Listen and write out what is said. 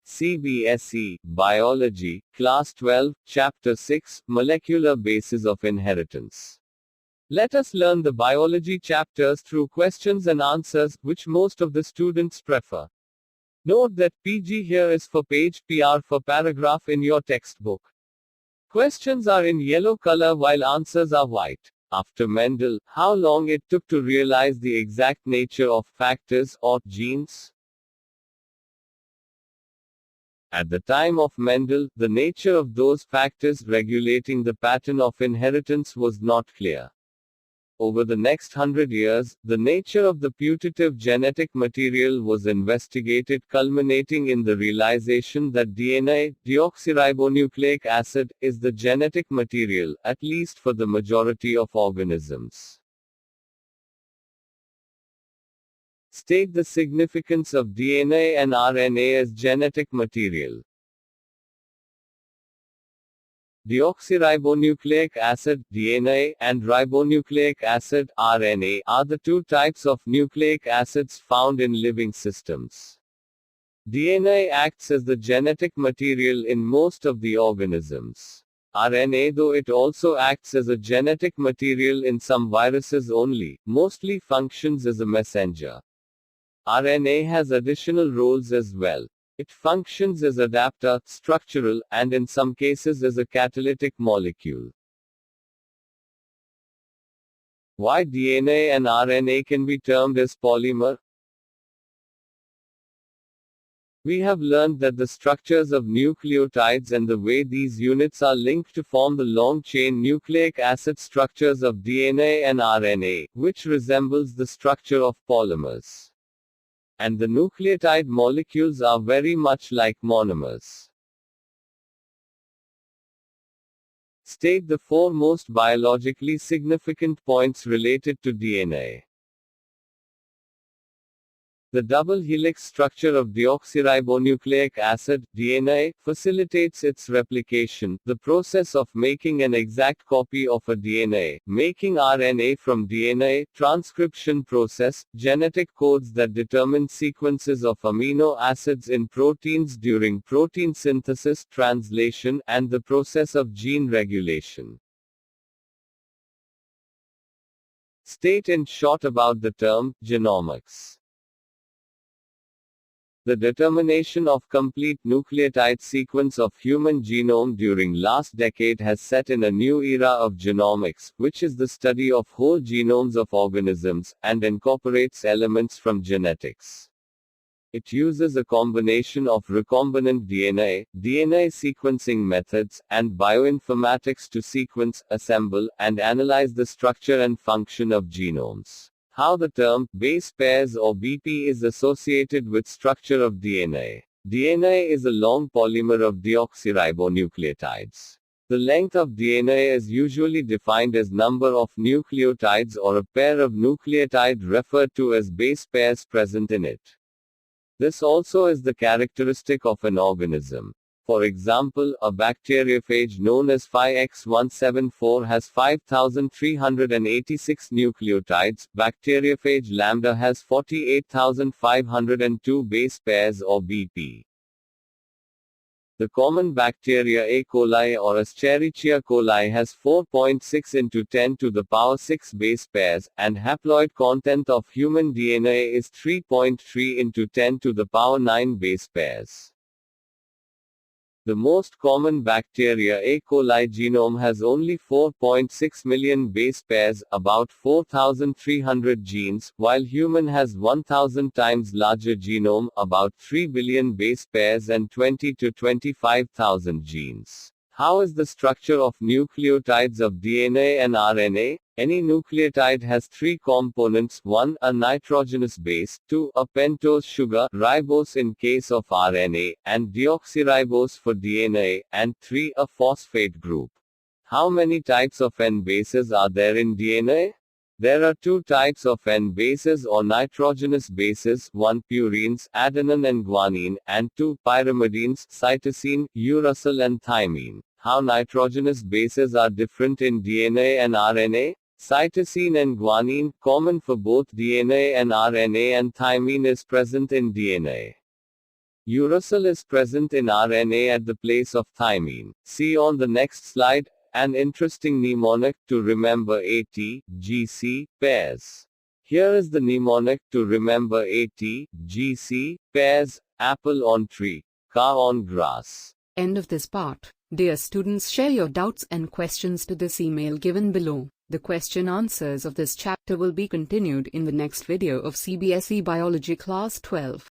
CBSE, Biology, Class 12, Chapter 6, Molecular Basis of Inheritance. Let us learn the biology chapters through questions and answers, which most of the students prefer. Note that PG here is for page, PR for paragraph in your textbook. Questions are in yellow color while answers are white. After Mendel, how long it took to realize the exact nature of factors, or genes? At the time of Mendel, the nature of those factors regulating the pattern of inheritance was not clear. Over the next 100 years, the nature of the putative genetic material was investigated, culminating in the realization that DNA, deoxyribonucleic acid, is the genetic material, at least for the majority of organisms. State the significance of DNA and RNA as genetic material. Deoxyribonucleic acid, DNA, and ribonucleic acid, RNA, are the two types of nucleic acids found in living systems. DNA acts as the genetic material in most of the organisms. RNA, though it also acts as a genetic material in some viruses only, mostly functions as a messenger. RNA has additional roles as well. It functions as adapter, structural, and in some cases as a catalytic molecule. Why DNA and RNA can be termed as polymer? We have learned that the structures of nucleotides and the way these units are linked to form the long-chain nucleic acid structures of DNA and RNA, which resembles the structure of polymers. And the nucleotide molecules are very much like monomers. State the four most biologically significant points related to DNA. The double helix structure of deoxyribonucleic acid, DNA, facilitates its replication, the process of making an exact copy of a DNA, making RNA from DNA, transcription process, genetic codes that determine sequences of amino acids in proteins during protein synthesis, translation, and the process of gene regulation. State in short about the term, genomics. The determination of complete nucleotide sequence of human genome during last decade has set in a new era of genomics, which is the study of whole genomes of organisms, and incorporates elements from genetics. It uses a combination of recombinant DNA, DNA sequencing methods, and bioinformatics to sequence, assemble, and analyze the structure and function of genomes. How the term, base pairs or BP is associated with structure of DNA. DNA is a long polymer of deoxyribonucleotides. The length of DNA is usually defined as number of nucleotides or a pair of nucleotide referred to as base pairs present in it. This also is the characteristic of an organism. For example, a bacteriophage known as 5X174 has 5,386 nucleotides, bacteriophage lambda has 48,502 base pairs or BP. The common bacteria E. coli or Escherichia coli has 4.6 into 10 to the power 6 base pairs, and haploid content of human DNA is 3.3 into 10 to the power 9 base pairs. The most common bacteria E. coli genome has only 4.6 million base pairs, about 4,300 genes, while human has 1,000 times larger genome, about 3 billion base pairs and 20 to 25,000 genes. How is the structure of nucleotides of DNA and RNA? Any nucleotide has three components: 1. A nitrogenous base, 2. A pentose sugar, ribose in case of RNA, and deoxyribose for DNA, and 3. A phosphate group. How many types of N bases are there in DNA? There are two types of N bases or nitrogenous bases, 1. Purines, adenine and guanine, and 2. Pyrimidines, cytosine, uracil and thymine. How nitrogenous bases are different in DNA and RNA? Cytosine and guanine, common for both DNA and RNA, and thymine is present in DNA. Uracil is present in RNA at the place of thymine. See on the next slide, an interesting mnemonic to remember AT-GC pairs. Here is the mnemonic to remember AT-GC pairs: apple on tree, car on grass. End of this part. Dear students, share your doubts and questions to this email given below. The question answers of this chapter will be continued in the next video of CBSE Biology Class 12.